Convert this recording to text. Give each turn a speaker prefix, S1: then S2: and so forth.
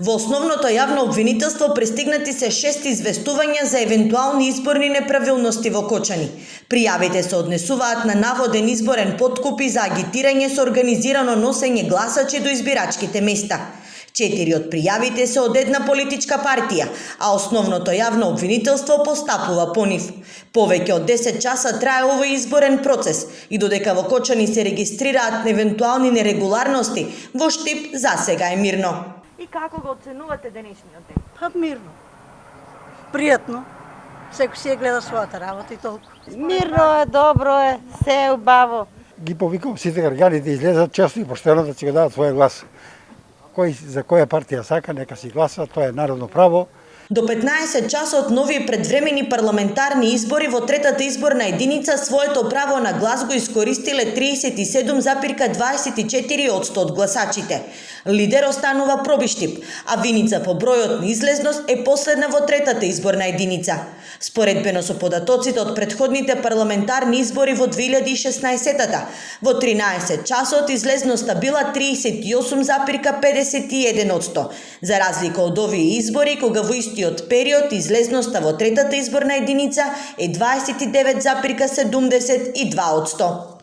S1: Во основното јавно обвинителство пристигнати се 6 известувања за евентуални изборни неправилности во Кочани. Пријавите се однесуваат на наводен изборен подкуп и за агитирање со организирано носење гласачи до избирачките места. 4 од пријавите се од една политичка партија, а основното јавно обвинителство постапува по нив. Повеќе од 10 часа трае овој изборен процес и додека во Кочани се регистрираат евентуални нерегуларности, во Штип засега е мирно.
S2: И како го оценувате денешниот ден?
S3: Па мирно. Пријатно. Секој си ја гледа својата работа и толку.
S4: Мирно е, добро е, се е убаво.
S5: Ги повикам сите граѓани да излезат честно и поштено да си го дадат свој глас. Кој за која партија сака, нека си гласа, тоа е народно право.
S1: До 15 часот нови предвремени парламентарни избори во третата изборна единица своето право на глас го искористиле 37,24% од гласачите. Лидер останува Проби Штип, а Виница по бројот на излезност е последна во третата изборна единица. Споредбено со податоците од претходните парламентарни избори во 2016-та, во 13 часот излезноста била 38,51%, за разлика од овие избори кога во истиот период излезноста во третата изборна единица е 29,72%.